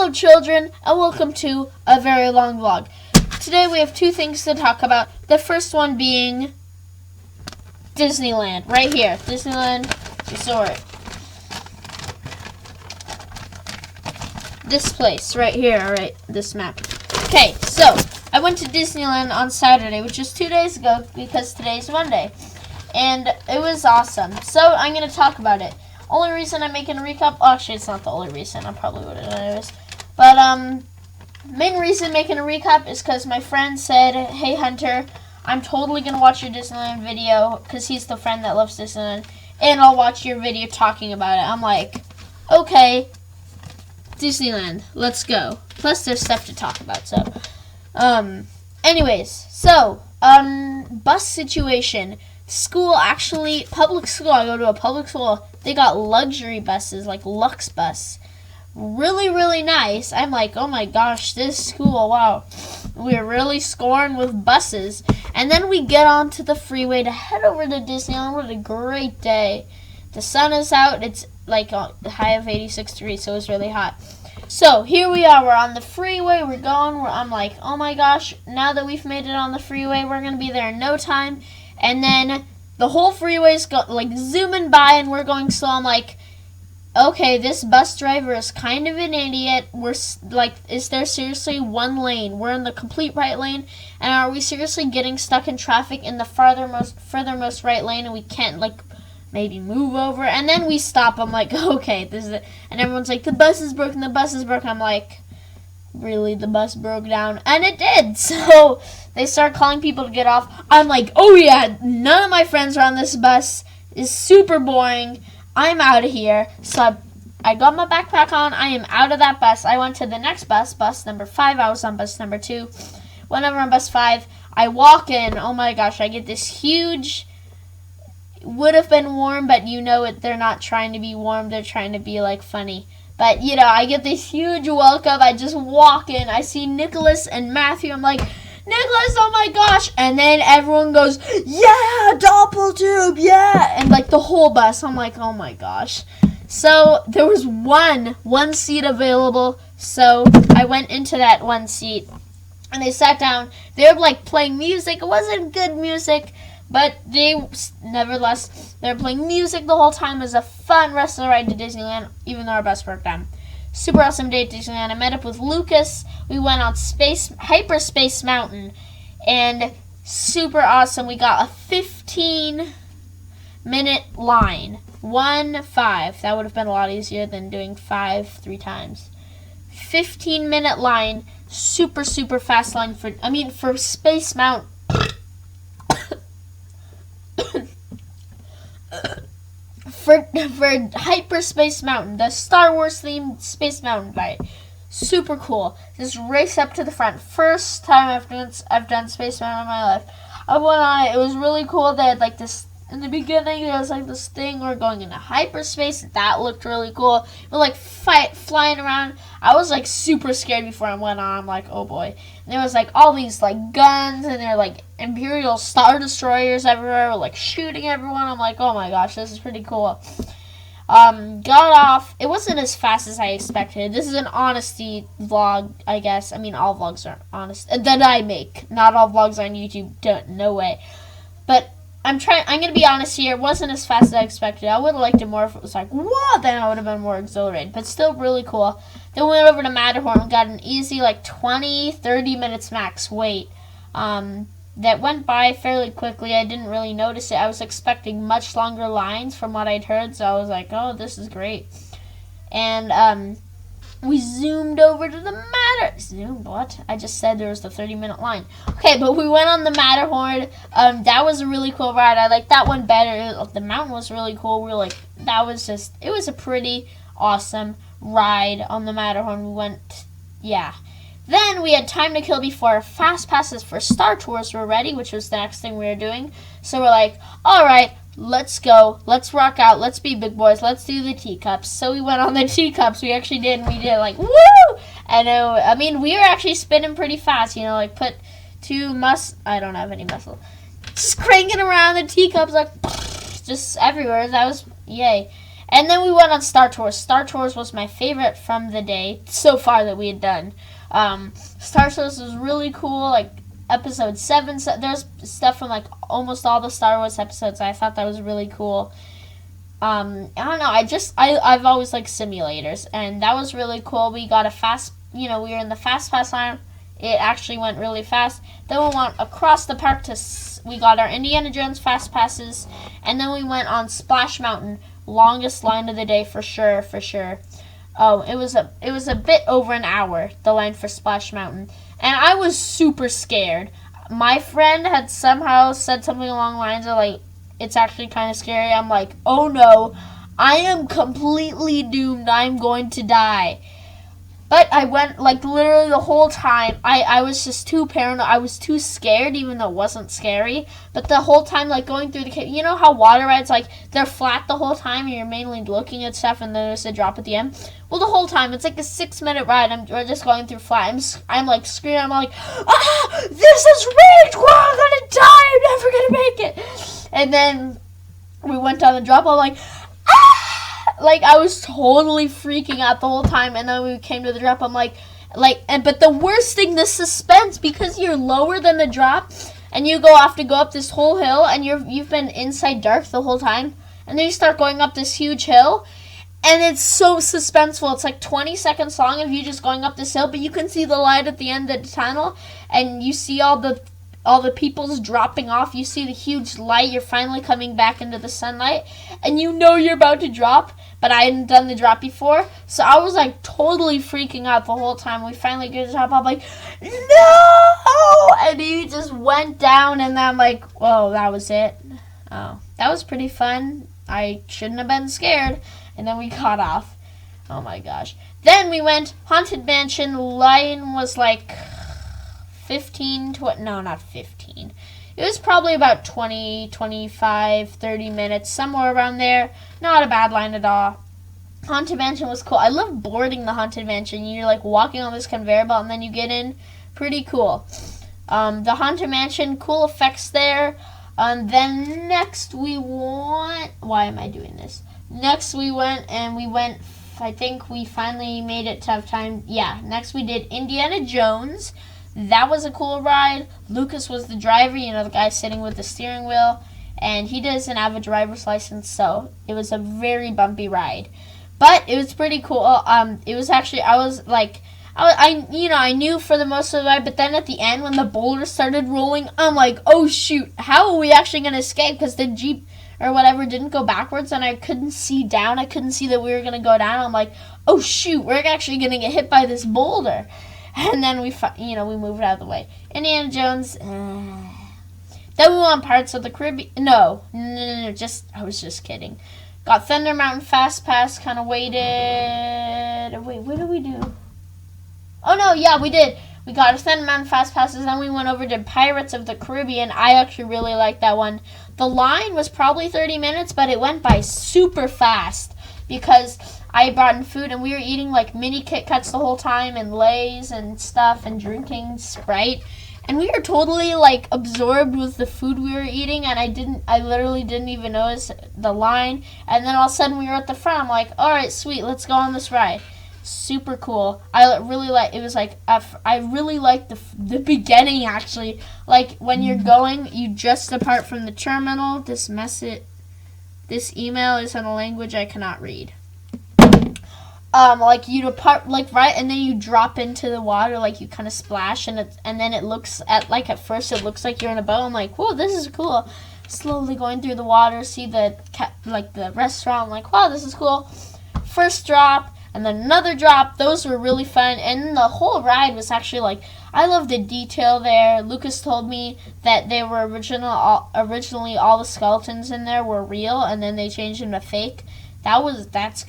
Hello children, and welcome to a very long vlog. Today we have two things to talk about. The first one being Disneyland, right here. Disneyland Resort. This place, right here, right, this map. Okay, so, I went to Disneyland on Saturday, which is 2 days ago, because today's Monday. And it was awesome. So, I'm going to talk about it. Only reason I'm making a recap, actually it's not the only reason, I probably would have anyways. But, main reason making a recap is because my friend said, hey Hunter, I'm totally going to watch your Disneyland video, because he's the friend that loves Disneyland, and I'll watch your video talking about it. I'm like, okay, Disneyland, let's go. Plus there's stuff to talk about, so. Anyways, so, bus situation. School, actually, public school, I go to a public school, they got luxury buses, like Lux Bus. Really, really nice. I'm like, oh my gosh, this school, wow. We're really scoring with buses. And then we get onto the freeway to head over to Disneyland. What a great day. The sun is out. It's like a high of 86 degrees, so it's really hot. So, here we are. We're on the freeway. We're going. I'm like, oh my gosh, now that we've made it on the freeway, we're going to be there in no time. And then the whole freeway's like zooming by and we're going slow. I'm like, okay, this bus driver is kind of an idiot. We're like, is there seriously one lane? We're in the complete right lane. And are we seriously getting stuck in traffic in the furthermost right lane and we can't like maybe move over? And then we stop. I'm like, okay, this is it. And everyone's like, the bus is broken, the bus is broken. I'm like, really, the bus broke down? And it did. So they start calling people to get off. I'm like, oh yeah, none of my friends are on this bus. It's super boring. I'm out of here. So I got my backpack on. I am out of that bus. I went to the next bus, bus number 5. I was on bus number 2. Whenever on bus 5, I walk in. Oh my gosh, I get this huge, would have been warm, but you know it. They're not trying to be warm. They're trying to be like funny. But, you know, I get this huge welcome. I just walk in. I see Nicholas and Matthew. I'm like, Nicholas, oh my gosh. And then everyone goes, yeah, Doppeltube, yeah. And, like, the whole bus. I'm like, oh my gosh. So there was one seat available. So I went into that one seat. And they sat down. They were, like, playing music. It wasn't good music. But nevertheless, they were playing music the whole time. It was a fun rest of the ride to Disneyland, even though our bus broke down. Super awesome day at Disneyland. I met up with Lucas. We went on Hyperspace Mountain. And super awesome. We got a 15-minute line. 1-5. That would have been a lot easier than doing 5 3 times. 15-minute line. Super, super fast line for Space Mountain. For Hyperspace Mountain, the Star Wars themed Space Mountain ride. Super cool. Just race up to the front. First time I've done Space Mountain in my life. I went on it. It was really cool. They had like this in the beginning. There was like this thing. We're going into hyperspace. That looked really cool. We're like flying around. I was like super scared before I went on. I'm like, oh boy. And there was like all these like guns and they're like Imperial Star Destroyers everywhere. We're like shooting everyone. I'm like, oh my gosh, this is pretty cool. Got off. It wasn't as fast as I expected. This is an honesty vlog, I guess. I mean, all vlogs are honest that I make. Not all vlogs on YouTube. No way. But I'm going to be honest here. It wasn't as fast as I expected. I would have liked it more if it was like, whoa, then I would have been more exhilarated. But still really cool. Then we went over to Matterhorn and got an easy, like, 20-30 minutes max wait. That went by fairly quickly. I didn't really notice it. I was expecting much longer lines from what I'd heard. So I was like, oh, this is great. And, we zoomed over to the Zoomed? What? I just said there was the 30-minute line. Okay, but we went on the Matterhorn. That was a really cool ride. I liked that one better. The mountain was really cool. We were like, it was a pretty awesome ride on the Matterhorn. We went, yeah. Then we had time to kill before our fast passes for Star Tours were ready, which was the next thing we were doing. So we're like, all right, let's go. Let's rock out. Let's be big boys. Let's do the teacups. So we went on the teacups. We actually did. And we did like, woo! And we were actually spinning pretty fast. You know, like put I don't have any muscle. Just cranking around the teacups like just everywhere. That was yay. And then we went on Star Tours. Star Tours was my favorite from the day so far that we had done. Star Tours was really cool. Like episode 7, there's stuff from like almost all the Star Wars episodes. I thought that was really cool. I don't know. I've always liked simulators, and that was really cool. We got a fast, we were in the fast pass line. It actually went really fast. Then we went across the park we got our Indiana Jones fast passes, and then we went on Splash Mountain. Longest line of the day for sure. Oh, it was a bit over an hour, the line for Splash Mountain, and I was super scared. My friend had somehow said something along the lines of like, it's actually kind of scary. I'm like, oh no, I am completely doomed. I'm going to die. But I went, like, literally the whole time. I was just too paranoid. I was too scared, even though it wasn't scary. But the whole time, like, going through the cave, you know how water rides, like, they're flat the whole time, and you're mainly looking at stuff, and then there's a drop at the end? Well, the whole time, it's like a 6-minute ride. We're just going through flat. I'm like, screaming. I'm like, this is rigged! Whoa, I'm gonna die! I'm never gonna make it! And then we went down the drop. I'm like, like, I was totally freaking out the whole time, and then we came to the drop, I'm like, but the worst thing, the suspense, because you're lower than the drop, and you have to go up this whole hill, and you've been inside dark the whole time, and then you start going up this huge hill, and it's so suspenseful. It's like 20 seconds long of you just going up this hill, but you can see the light at the end of the tunnel, and you see all the people's dropping off. You see the huge light. You're finally coming back into the sunlight, and you know you're about to drop, but I hadn't done the drop before, so I was like totally freaking out the whole time. We finally get to the drop. I'm like, no! And he just went down, and I'm like, whoa, that was it. Oh, that was pretty fun. I shouldn't have been scared. And then we got off. Oh my gosh. Then we went Haunted Mansion. Line was like 15 to, no, not 15. It was probably about 20, 25, 30 minutes, somewhere around there. Not a bad line at all. Haunted Mansion was cool. I love boarding the Haunted Mansion. You're like walking on this conveyor belt and then you get in. Pretty cool. The Haunted Mansion, cool effects there. Then next we went, why am I doing this? Next we went, I think we finally made it to have time. Yeah, next we did Indiana Jones. That was a cool ride. Lucas was the driver, the guy sitting with the steering wheel, and he doesn't have a driver's license, so it was a very bumpy ride. But it was pretty cool. It was actually, I knew for the most of the ride, but then at the end when the boulders started rolling, I'm like, oh shoot, how are we actually going to escape? Because the Jeep or whatever didn't go backwards, and I couldn't see down. I couldn't see that we were going to go down. I'm like, oh shoot, we're actually going to get hit by this boulder. And then we moved out of the way. Indiana Jones. Then we went on Pirates of the Caribbean. No, I was just kidding. Got Thunder Mountain Fast Pass. Kind of waited. Wait, what did we do? Oh no, yeah, we did. We got a Thunder Mountain Fast Passes. Then we went over to Pirates of the Caribbean. I actually really liked that one. The line was probably 30 minutes, but it went by super fast because I brought in food, and we were eating like mini Kit Kats the whole time, and Lay's and stuff, and drinking Sprite, and we were totally like absorbed with the food we were eating, and I literally didn't even notice the line, and then all of a sudden we were at the front. I'm like, all right, sweet, let's go on this ride. Super cool. I really liked the beginning, actually. Like when you're going, you just depart from the terminal. This email is in a language I cannot read. Like you depart, like right, and then you drop into the water, like you kind of splash, and then it looks at first it looks like you're in a boat. I'm like, whoa, this is cool. Slowly going through the water, see the restaurant. I'm like, wow, this is cool. First drop, and then another drop. Those were really fun, and the whole ride was actually like, I love the detail there. Lucas told me that they were originally all the skeletons in there were real, and then they changed them to fake. That's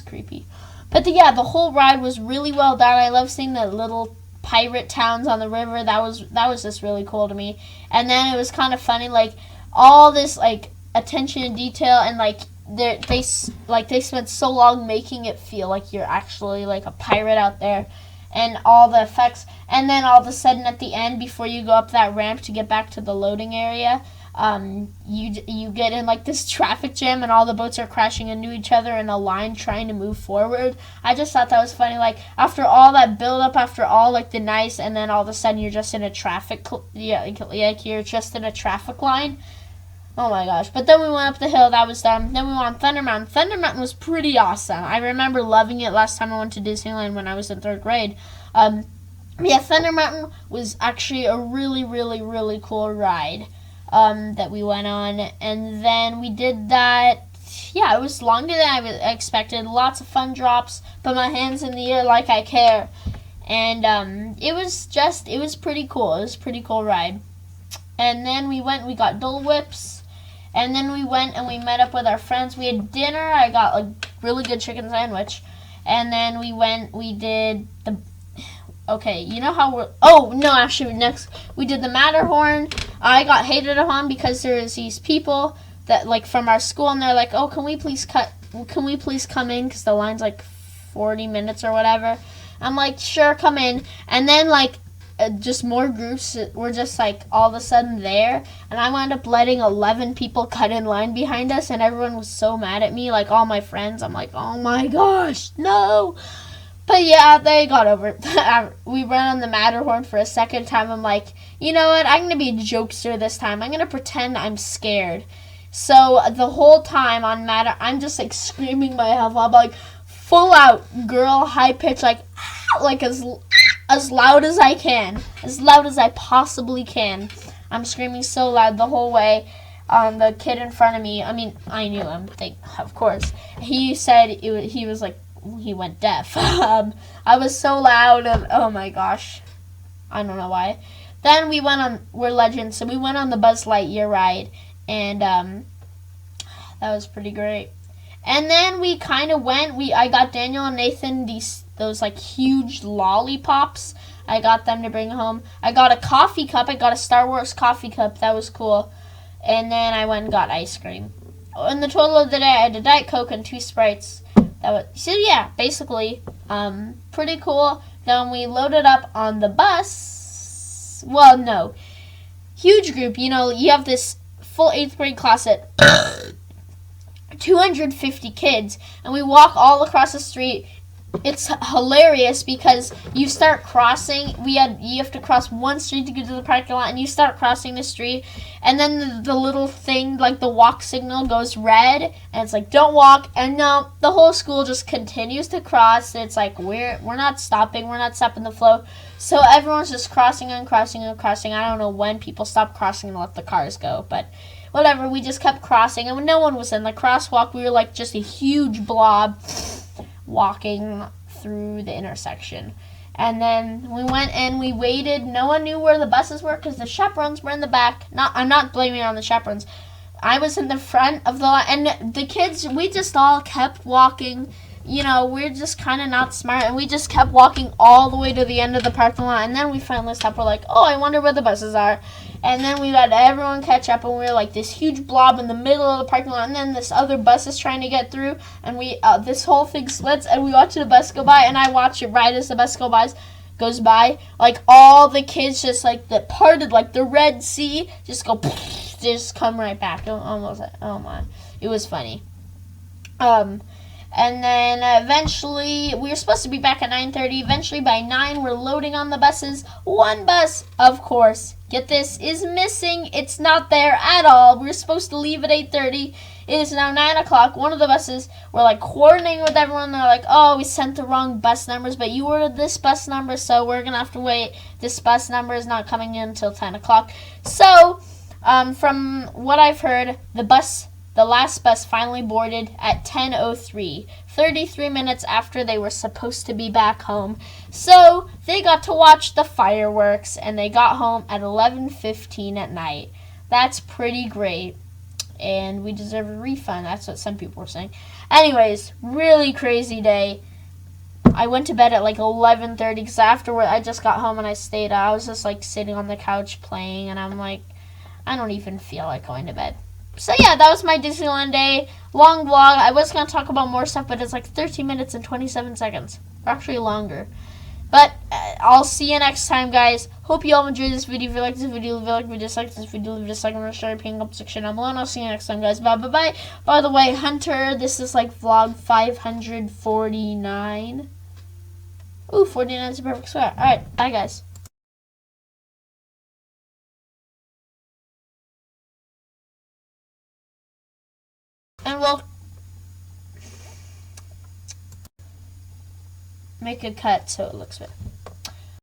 creepy. But the whole ride was really well done. I love seeing the little pirate towns on the river. That was just really cool to me. And then it was kind of funny, like all this like attention to detail, and like they spent so long making it feel like you're actually like a pirate out there, and all the effects. And then all of a sudden at the end, before you go up that ramp to get back to the loading area, You get in like this traffic jam and all the boats are crashing into each other in a line trying to move forward. I just thought that was funny. Like after all that build up, after all like the nice, and then all of a sudden you're just in a traffic like you're just in a traffic line. Oh my gosh. But then we went up the hill. That was done. Then we went on Thunder Mountain. Thunder Mountain was pretty awesome. I remember loving it last time I went to Disneyland when I was in 3rd grade. Thunder Mountain was actually a really, really, really cool ride that we went on. And then we did that. Yeah, it was longer than I expected. Lots of fun drops. Put my hands in the air like I care. And it was pretty cool. It was a pretty cool ride. And then we got Dole Whips. And then we went and we met up with our friends. We had dinner. I got a really good chicken sandwich. And then we did the... Okay, you know how we're... Oh, no, actually, next, we did the Matterhorn. I got hated upon because there's these people that, like, from our school, and they're like, oh, can we please come in? Because the line's, like, 40 minutes or whatever. I'm like, sure, come in. And then, like, just more groups were just like all of a sudden there, and I wound up letting 11 people cut in line behind us, and everyone was so mad at me, like all my friends. I'm like, oh my gosh, no. But yeah, they got over it. We ran on the Matterhorn for a second time. I'm like, you know what, I'm gonna be a jokester this time. I'm gonna pretend I'm scared. So the whole time on I'm just like screaming my health up, like full out girl high pitch, like as loud as I can. As loud as I possibly can. I'm screaming so loud the whole way. The kid in front of me, I mean, I knew him, of course. He said he was like, he went deaf. I was so loud, and oh my gosh. I don't know why. Then we're legends, so we went on the Buzz Lightyear ride, and that was pretty great. And then we kind of I got Daniel and Nathan those like huge lollipops. I got them to bring home. I got a coffee cup. I got a Star Wars coffee cup. That was cool. And then I went and got ice cream. In the total of the day, I had a Diet Coke and 2 Sprites. So yeah, basically, pretty cool. Then we loaded up on the bus. Well, no. Huge group. You know, you have this full 8th grade class at 250 kids, and we walk all across the street. It's hilarious because you start crossing. You have to cross one street to get to the parking lot, and you start crossing the street, and then the little thing, like the walk signal, goes red, and it's like, don't walk. And no, the whole school just continues to cross. It's like we're not stopping. We're not stopping the flow. So everyone's just crossing and crossing and crossing. I don't know when people stop crossing and let the cars go, but whatever. We just kept crossing, and when no one was in the crosswalk, we were like just a huge blob walking through the intersection. And then we went and we waited. No one knew where the buses were because the chaperones were in the back. I'm not blaming it on the chaperones. I was in the front of the line, and the kids, we just all kept walking. You know, we're just kind of not smart, and we just kept walking all the way to the end of the parking lot, and then we finally stopped. We're like, oh, I wonder where the buses are. And then we let everyone catch up, and we were like this huge blob in the middle of the parking lot, and then this other bus is trying to get through, and this whole thing splits, and we watch the bus go by, and I watch it right as the bus goes by. Like, all the kids just, like, that parted, like the Red Sea, just go, just come right back. Almost, oh my. It was funny. And then eventually, we were supposed to be back at 9:30. Eventually, by 9, we're loading on the buses. One bus, of course, get this, is missing. It's not there at all. We were supposed to leave at 8:30. It is now 9 o'clock. One of the buses, we're like coordinating with everyone. They're like, oh, we sent the wrong bus numbers, but you ordered this bus number, so we're going to have to wait. This bus number is not coming in until 10 o'clock. So, from what I've heard, the last bus finally boarded at 10:03, 33 minutes after they were supposed to be back home. So they got to watch the fireworks, and they got home at 11:15 at night. That's pretty great, and we deserve a refund. That's what some people were saying. Anyways, really crazy day. I went to bed at like 11:30 because afterward I just got home and I stayed out. I was just like sitting on the couch playing, and I'm like, I don't even feel like going to bed. So yeah, that was my Disneyland day. Long vlog. I was going to talk about more stuff, but it's like 13 minutes and 27 seconds. Or actually longer. But I'll see you next time, guys. Hope you all enjoyed this video. If you like this video, leave a like. If you dislike this video, leave a dislike. I'm going to share your up section down below. And I'll see you next time, guys. Bye, bye, bye. By the way, Hunter, this is like vlog 549. Ooh, 49 is a perfect square. Alright, bye, guys. And we'll make a cut so it looks better.